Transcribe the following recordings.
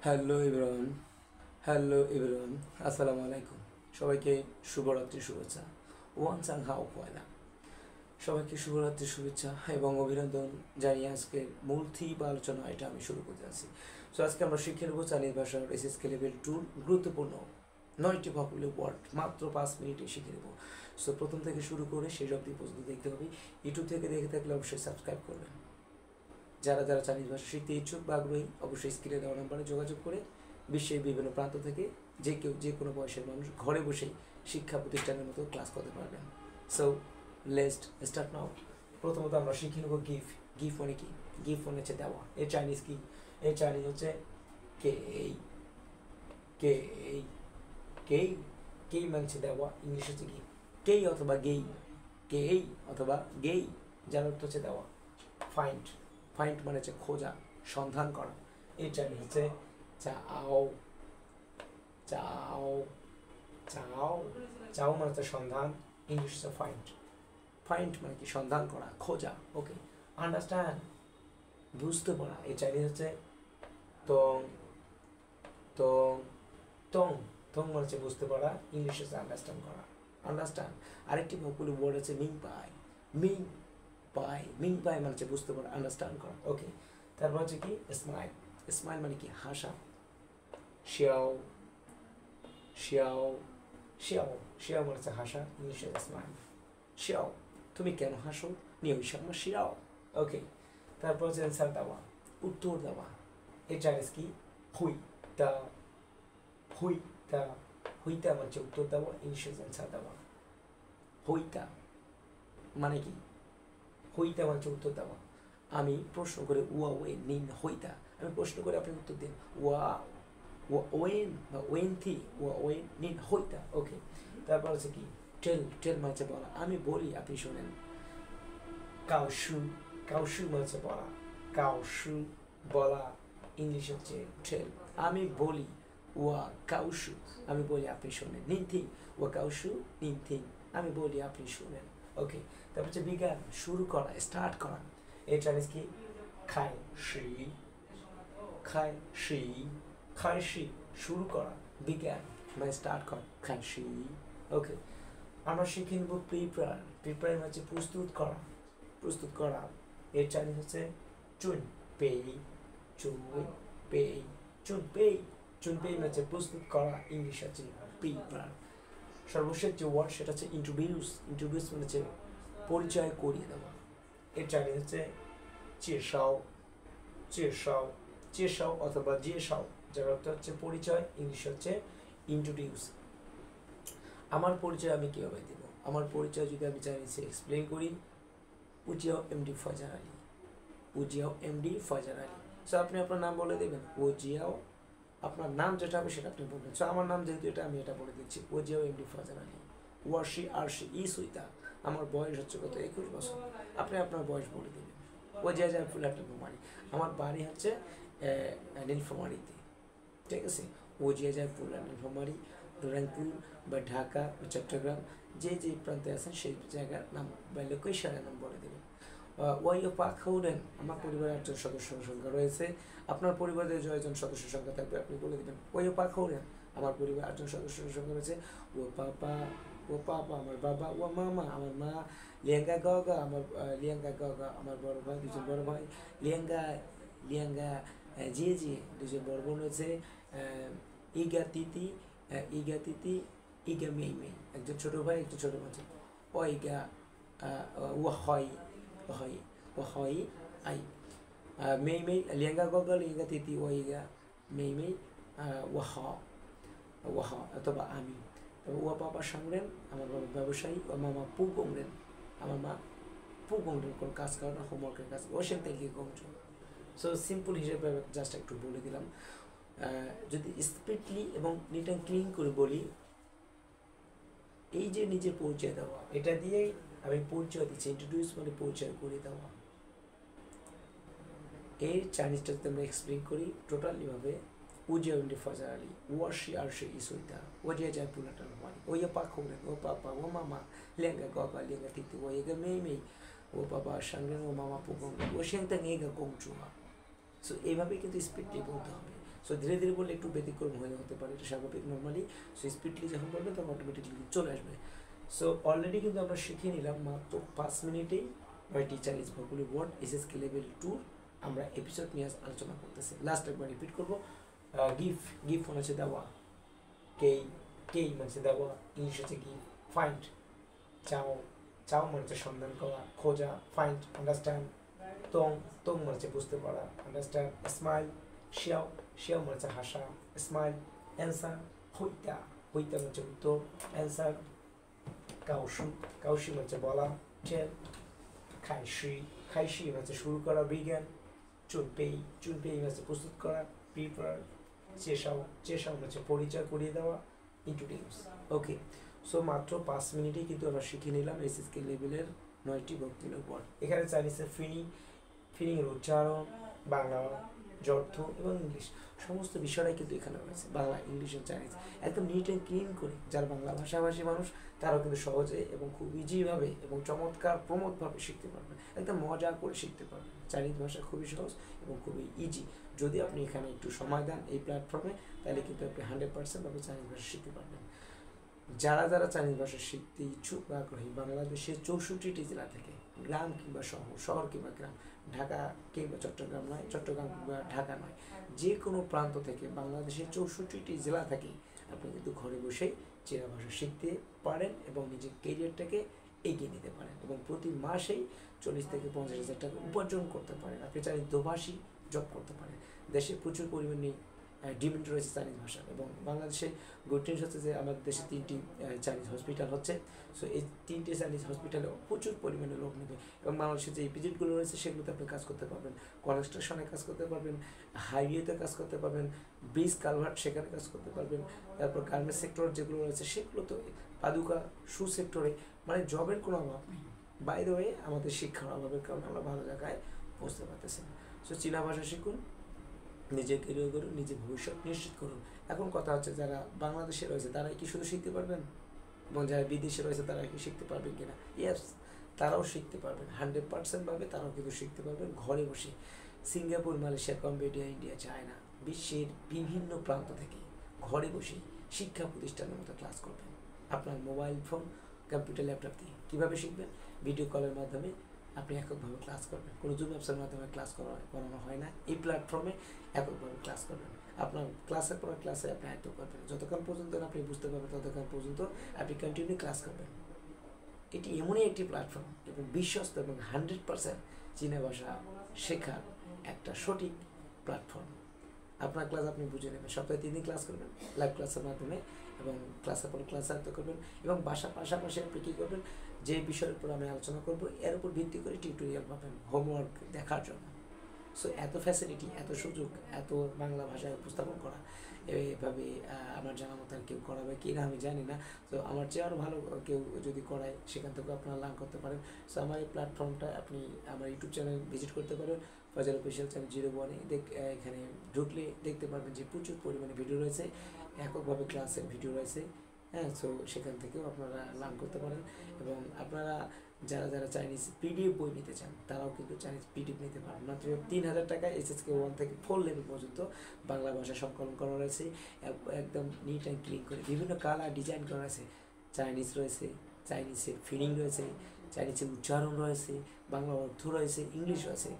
Hello everyone, আসসালামু আলাইকুম। সবাইকে শুভরাত্রি শুভেচ্ছা। ওয়ান চাং হাও পয়লা। সবাইকে শুভরাত্রির শুভেচ্ছা এবং অভিনন্দন জানিয়ে আজকের মূল থিম বা আলোচনা এটা আমি শুরু করতে আছি। সো আজকে আমরা শিখে নেব চাইনিজ ভাষার এসএসকে লেভেল 2 গুরুত্বপূর্ণ 9টি ভোকাবুলারি ওয়ার্ড মাত্র 5 মিনিটে শিখে নেব। সো প্রথম থেকে শুরু করে শেষ অবধি পর্যন্ত দেখতে হবে। ইউটিউব থেকে দেখে থাকলে অবশ্যই সাবস্ক্রাইব করবেন। যারা যারা চাইনিজ ভাষা শিখতে ইচ্ছুক বা আগ্রহী অবশ্যই স্ক্রিনে দেওয়া নাম্বারে যোগাযোগ করে বিশ্বের বিভিন্ন প্রান্ত থেকে যে কেউ যে কোনো বয়সের মানুষ ঘরে বসেই শিক্ষা প্রতিষ্ঠানের মতো ক্লাস করতে পারবেন। So let's start now. প্রথমত আমরা শিখে নেব গিফ। গিফ মানে কি? গিফট মানে হচ্ছে দেওয়া। এর চাইনিজ কি? এর চাইনিজ হচ্ছে কে এই কে এই কেই। কেই মানে হচ্ছে দেওয়া। ইংলিশ হচ্ছে কি? কেই অথবা গেই। কেই অথবা গেই, যার অর্থ হচ্ছে দেওয়া। ফাইন্ড। ফাইন্ড মানে হচ্ছে খোঁজা, সন্ধান করা। এর চাইনিজ হচ্ছে চাও। চাও চাও চাও মানে হচ্ছে সন্ধান। ইংলিশ হচ্ছে ফাইন্ড। ফাইন্ড মানে কি? সন্ধান করা, খোঁজা। ওকে, আন্ডারস্ট্যান্ড বুঝতে পারা। এর চাইনিজ হচ্ছে তং। তং তং তং মানে হচ্ছে বুঝতে পারা। ইংলিশ হচ্ছে আন্ডারস্ট্যান্ড করা। আন্ডারস্ট্যান্ড। আরেকটি ভোকাবুলারি ওয়ার্ড আছে মিং পাই। মিং পাই। মিং পাই মানে হচ্ছে বুঝতে পারা, আন্ডারস্ট্যান্ড করা। ওকে, তারপর হচ্ছে কি? স্মাইল। স্মাইল মানে কি? হাসা। শিয়াও। শিয়াও শিয়াও শিয়াও মানে হচ্ছে হাসা। ইংলিশে স্মাইল। শিয়াও, তুমি কেন হাসো? নিয়ে আমার শিয়াও। ওকে, তারপর হচ্ছে অ্যান্সার দেওয়া, উত্তর দেওয়া। এর চাইনিজ কি? হুই তা। হুই তা। হুইতা মানে হচ্ছে উত্তর দেওয়া। ইংলিশে অ্যান্সার দেওয়া। হুইতা মানে কি? হইতা মানে হচ্ছে উত্তর দেওয়া। আমি প্রশ্ন করে ওয়া ওয়ে নিন হইতা। আমি প্রশ্ন করে আপনি উত্তর দিন। ওয়া ওয়েন বা ওয়েন থি ওয়া ওয়েন নিন হইতা। ওকে, তারপর হচ্ছে কি? টেল। টেল মানে হচ্ছে বলা। আমি বলি আপনি শোনেন। কাউশু। কাউশু মানে হচ্ছে বলা। কাউশু বলা। ইংলিশ হচ্ছে টেল। আমি বলি ওয়া কাউশু, আমি বলি আপনি শোনেন। নিনথিং ওয়া কাউশু নিনথিং, আমি বলি আপনি শোনেন। ওকে, তারপর হচ্ছে বিজ্ঞান, শুরু করা, স্টার্ট করা। এই চাইনিজ কি? খাই শি। খাই শি। খাই শি শুরু করা। বিজ্ঞান মানে স্টার্ট করা। খাই শি। ওকে, আমরা শিখে নেব প্রিপার। প্রিপার হচ্ছে প্রস্তুত করা। প্রস্তুত করা। এর চাইনিজ হচ্ছে চুন পেই। চুন পেই। চুন পেই। চুন পেই হচ্ছে প্রস্তুত করা। ইংলিশ হচ্ছে প্রিপার। সর্বশেষ যে ওয়ার্ড সেটা হচ্ছে ইন্ট্রোডিউস। ইন্ট্রোডিউস মানে হচ্ছে পরিচয় করিয়ে দেওয়া। এর চাইনিজ হচ্ছে চেসাও। চেসাও চেসাও অথবা জেসাও, যার অর্থ হচ্ছে পরিচয়। ইংলিশ হচ্ছে ইন্ট্রোডিউস। আমার পরিচয় আমি কীভাবে দেবো? আমার পরিচয় যদি আমি চাইনিজে এক্সপ্লেন করি, উজিয়াও এমডি ফয়জার আলী। উজিয়াও এমডি ফয়জার আলী। সো আপনি আপনার নাম বলে দেবেন। ওজিয়াও, আপনার নাম যেটা হবে সেটা আপনি বলবেন। সো আমার নাম যেহেতু এটা, আমি এটা বলে দিচ্ছি। ওজিয়াও এমডি ফয়জার আলী। ওয়ার্শি আরশি ই সুইতা। আমার বয়স হচ্ছে কত? 21 বছর। আপনি আপনার বয়স বলে দেবেন। ওজিয়া যায় ফুল একটা নীলফামারী। আমার বাড়ি হচ্ছে নীলফামারীতে। ঠিক আছে, ওজিয়া যায় ফুল নীলফামারী, রংপুর বা ঢাকা বা চট্টগ্রাম, যে যে প্রান্তে আছেন সেই জায়গার নাম বা লোকেশনের নাম বলে দেবেন। ওয়াইও পাক হৌডেন, আমার পরিবারের 8 জন সদস্যের সংখ্যা রয়েছে। আপনার পরিবারের যজন সদস্যের সংখ্যা থাকবে আপনি বলে দেবেন। ওয়াইও পাক হৌডেন, আমার পরিবার 8 জন সদস্যের সংখ্যা রয়েছে। ও পাপা। ও পাপা আমার বাবা। ও মামা আমার মা। লিয়াঙ্গা গগা আমার লিয়াঙ্গা গগা আমার বড় ভাই, 2জন বড় ভাই। লিয়াঙ্গা লিয়াঙ্গা জি জি 2জন বড় বোন রয়েছে। ইগা তিতি। ইগা তিতি। ইগা মেই মেই, একজন ছোট ভাই একজন ছোট ভাই। ওইগা ও হয় হয় ও হয় আই মেই মেই লিয়াঙ্গা গগল ইগা তিতি ও ইগা মেই মেই ও হ ও হ অথবা আমি। তবে ও বাবা সাংরেন, আমার বাবা ব্যবসায়ী। ও মামা পু গংরেন, আমার মা পু গংরেন, কোন কাজ করে না, হোমওয়ার্কের কাজ। ও সেখান থেকে গংজ। সো সিম্পল হিসেবে জাস্ট একটু বলে দিলাম। যদি স্পিডলি এবং নিট অ্যান্ড ক্লিন করে বলি, এই যে নিজের পরিচয় দেওয়া, এটা দিয়েই আমি পরিচয় দিচ্ছি। ইন্ট্রোডিউস মানে পরিচয় করে দেওয়া। এর চাইনিজটা যদি আমরা এক্সপ্লেন করি টোটালিভাবে, উজিয়া ইন্ডি ফজর আলী, ওয়াশি আরশি ইসুইতা, ওজিয়া যায় পুলাটার মানি, ওইয়া পা খোলেন, ও পাপা, ও মামা, লেঙ্গা গগা, লেঙ্গা তিতি, ও এগা মেই মেই, ও বাবা সাংরেন, ও মামা পুগং, ও সেংতাং এগা গংচুমা। সো এইভাবে কিন্তু স্পিডলি বলতে হবে। সো ধীরে ধীরে বললে একটু ব্যতিক্রম হয়ে হতে পারে, এটা স্বাভাবিক নর্মালি। সো স্পিডলি যখন বলবেন তখন অটোমেটিকলি চলে আসবে। সো অলরেডি কিন্তু আমরা শিখে নিলাম মাত্র 5 মিনিটেই 9টি Chinese vocabulary word SSK level 2 আমরা এপিসোড নিয়ে আলোচনা করতেছি। লাস্ট একবার রিপিট করবো। গিফট, গিফট মানে হচ্ছে দেওয়া, কেই, কেই মানে হচ্ছে দেওয়া, ইংলিশ হচ্ছে গিফট। ফাইন্ড, চাও, চাও মানে হচ্ছে সন্ধান করা, খোঁজা, ফাইন্ড। আন্ডারস্ট্যান্ড, তং, তং মানে হচ্ছে বুঝতে পারা, আন্ডারস্ট্যান্ড। স্মাইল, শিয়াও, শিয়াও মানে হচ্ছে হাসা, স্মাইল। অ্যান্সার, হইতা, হইতা মানে হচ্ছে উত্তর, অ্যান্সার। কাউশু, কাউশি মানে হচ্ছে বলা, টেল। খাইশি, খাইশি মানে হচ্ছে শুরু করা, বিজ্ঞান। চুনপেই, চুনপেই মানে হচ্ছে প্রস্তুত করা, প্রিপার। চেশাও, চেশাও মানে হচ্ছে পরিচয় করিয়ে দেওয়া, ইন্ট্রোডিউস। ওকে, সো মাত্র 5 মিনিটেই কিন্তু আমরা শিখে নিলাম এসএসকে লেভেলের 9টি ভোকাবুলারি ওয়ার্ড। এখানে চাইনিজের ফিনিং, ফিনিংয়ের উচ্চারণ, বাংলা অর্থ এবং ইংলিশ সমস্ত বিষয়টাই কিন্তু এখানে রয়েছে, বাংলা, ইংলিশ ও চাইনিজ একদম নিট অ্যান্ড ক্লিন করে। যারা বাংলা ভাষাভাষী মানুষ তারাও কিন্তু সহজে এবং খুব ইজিভাবে এবং চমৎকার প্রমোদভাবে শিখতে পারবেন, একদম মজা করে শিখতে পারবেন। চাইনিজ ভাষা খুবই সহজ এবং খুবই ইজি। যদি আপনি এখানে একটু সময় দেন এই প্ল্যাটফর্মে, তাহলে কিন্তু আপনি 100% ভাবে চাইনিজ ভাষা শিখতে পারবেন। যারা যারা চাইনিজ ভাষা শিখতে ইচ্ছুক বা আগ্রহী, বাংলাদেশের 64টি জেলা থেকে, গ্রাম কিংবা শহর, শহর কিংবা গ্রাম, ঢাকা কিংবা চট্টগ্রাম নয়, চট্টগ্রাম কিংবা ঢাকা নয়, যে কোনো প্রান্ত থেকে বাংলাদেশের 64টি জেলা থেকে আপনি কিন্তু ঘরে বসেই চীনা ভাষা শিখতে পারেন এবং নিজের কেরিয়ারটাকে এগিয়ে নিতে পারেন এবং প্রতি মাসেই 40 থেকে 50,000 টাকা উপার্জন করতে পারেন। আপনি চাইলে দোভাষী জব করতে পারেন। দেশে প্রচুর পরিমাণে ডিমান্ড রয়েছে চাইনিজ ভাষা এবং বাংলাদেশে গুড নিউজ হচ্ছে যে আমাদের দেশে 3টি চাইনিজ হসপিটাল হচ্ছে। সো এই 3টি চাইনিজ হসপিটালে প্রচুর পরিমাণে লোক নেবে এবং বাংলাদেশে যে ইপিজিটগুলো রয়েছে সেগুলোতে আপনি কাজ করতে পারবেন, কনস্ট্রাকশনে কাজ করতে পারবেন, হাইওয়েতে কাজ করতে পারবেন, ব্রিজ কালভার্ট সেখানে কাজ করতে পারবেন, তারপর গার্মেন্টস সেক্টর যেগুলো রয়েছে সেগুলো তো, পাদুকা শু সেক্টরে, মানে জবের কোনো অভাব নেই। বাই দ্য ওয়ে আমাদের শিক্ষার অভাবের কারণে আমরা ভালো জায়গায় পৌঁছতে পারতেছি না। সো চীনা ভাষা শিখুন, নিজের কেরিয়ার করুন, নিজের ভবিষ্যৎ নিশ্চিত করুন। এখন কথা হচ্ছে যারা বাংলাদেশে রয়েছে তারা কি শুধু শিখতে পারবেন এবং যারা বিদেশে রয়েছে তারা কি শিখতে পারবেন কিনা? ইয়েস, তারাও শিখতে পারবেন, 100% ভাবে তারাও কিন্তু শিখতে পারবেন ঘরে বসে। Singapore, Malaysia, Cambodia, India, China, বিশ্বের বিভিন্ন প্রান্ত থেকে ঘরে বসে শিক্ষা প্রতিষ্ঠানের মতো ক্লাস করবেন আপনার মোবাইল ফোন, কম্পিউটার, ল্যাপটপ দিয়ে। কীভাবে শিখবেন? ভিডিও কলের মাধ্যমে আপনি এককভাবে ক্লাস করবেন, কোনো জুম অ্যাপসের মাধ্যমে ক্লাস করানো হয় না, এই প্ল্যাটফর্মে এককভাবে ক্লাস করবেন। আপনার ক্লাসের পর ক্লাসে আপনি আয়ত্ত করবেন, যতক্ষণ পর্যন্ত আপনি বুঝতে পারবেন ততক্ষণ পর্যন্ত আপনি কন্টিনিউ ক্লাস করবেন। এটি এমনই একটি প্ল্যাটফর্ম এবং বিশ্বস্ত এবং 100% চীনা ভাষা শেখার একটা সঠিক প্ল্যাটফর্ম। আপনার ক্লাস আপনি বুঝে নেবেন, সপ্তাহে 3 দিন ক্লাস করবেন লাইভ ক্লাসের মাধ্যমে এবং ক্লাসের পর ক্লাস আয়ত্ত করবেন এবং পাশাপাশি আপনি কী করবেন, যে বিষয়ের উপর আমি আলোচনা করব এর উপর ভিত্তি করে টিউটোরিয়াল পাবেন হোমওয়ার্ক দেখার জন্য। সো এত ফ্যাসিলিটি, এত সুযোগ, এত বাংলা ভাষায় উপস্থাপন করা এইভাবে আমার জানা মতো আর কেউ করাবে কি না আমি জানি না। তো আমার চেয়ে আরও ভালো কেউ যদি করায় সেখান থেকেও আপনারা লার্ন করতে পারেন। সো আমার এই প্ল্যাটফর্মটা আপনি আমার ইউটিউব চ্যানেল ভিজিট করতে পারেন, ফজল অফিসিয়াল চ্যানেল 01-এ এখানে ঢুকলে দেখতে পারবেন যে প্রচুর পরিমাণে ভিডিও রয়েছে, এককভাবে ক্লাসের ভিডিও রয়েছে। হ্যাঁ, সো সেখান থেকেও আপনারা লার্ন করতে পারেন এবং আপনারা যারা যারা চাইনিজ পিডিএফ বই নিতে চান তারাও কিন্তু চাইনিজ পিডিএফ নিতে পারেন। মাত্র 3,000 টাকায় এসএসকে 1 থেকে 4 লেভেল পর্যন্ত বাংলা ভাষা সংকলন করা রয়েছে, একদম নিট অ্যান্ড ক্লিন করে বিভিন্ন কালার ডিজাইন করা রয়েছে। চাইনিজ রয়েছে, চাইনিজের ফিলিং রয়েছে, চাইনিজের উচ্চারণ রয়েছে, বাংলা অর্থ রয়েছে, ইংলিশ রয়েছে।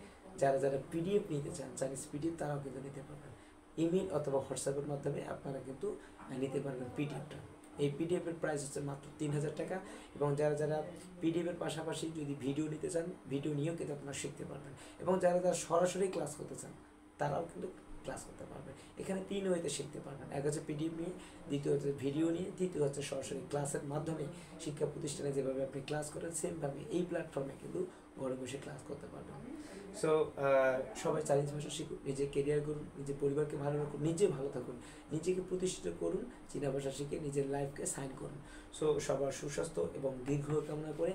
যারা যারা পিডিএফ নিতে চান চাইনিজ পিডিএফ তারাও কিন্তু নিতে পারবেন। ইমেল অথবা হোয়াটসঅ্যাপের মাধ্যমে আপনারা কিন্তু নিতে পারবেন পিডিএফটা। এই পিডিএফের প্রাইস হচ্ছে মাত্র 3,000 টাকা এবং যারা যারা পিডিএফের পাশাপাশি যদি ভিডিও নিতে চান ভিডিও নিয়েও কিন্তু আপনারা শিখতে পারবেন এবং যারা যারা সরাসরি ক্লাস করতে চান তারাও কিন্তু ক্লাস করতে পারবেন। এখানে 3 ওয়েতে শিখতে পারবেন, এক হচ্ছে পিডিএফ নিয়ে, দ্বিতীয় হচ্ছে ভিডিও নিয়ে, তৃতীয় হচ্ছে সরাসরি ক্লাসের মাধ্যমে। শিক্ষা প্রতিষ্ঠানে যেভাবে আপনি ক্লাস করেন সেমভাবে এই প্ল্যাটফর্মে কিন্তু ঘরে বসে ক্লাস করতে পারবেন। সো সবাই চাইনিজ ভাষা শিখুন, নিজের কেরিয়ার করুন, নিজের পরিবারকে ভালো রাখুন, নিজে ভালো থাকুন, নিজেকে প্রতিষ্ঠিত করুন, চীনা ভাষা শিখে নিজের লাইফকে সাইন করুন। সো সবার সুস্বাস্থ্য এবং দীর্ঘ কামনা করে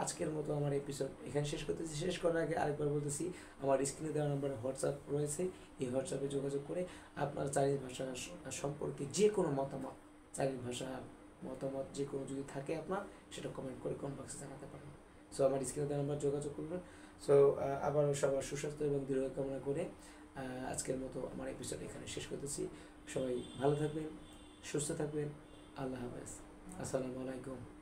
আজকের মতো আমার এপিসোড এখানে শেষ করতেছি। শেষ করার আগে আরেকবার বলতেছি, আমার স্ক্রিনে দেওয়া নাম্বারে হোয়াটসঅ্যাপ রয়েছে, এই হোয়াটসঅ্যাপে যোগাযোগ করে আপনার চাইনিজ ভাষা সম্পর্কে যে কোনো মতামত, চাইনিজ ভাষা মতামত যে কোনো যদি থাকে আপনার, সেটা কমেন্ট করে কমেন্ট বক্সে জানাতে পারেন। সো আমার স্ক্রিনে দেওয়া নাম্বার যোগাযোগ করবেন। সো আবারও সবার সুস্বাস্থ্য এবং দীর্ঘ কামনা করে আজকের মতো আমার এপিসোড এখানে শেষ করতেছি। সবাই ভালো থাকবেন, সুস্থ থাকবেন। আল্লাহ হাফেজ। আসসালামু আলাইকুম।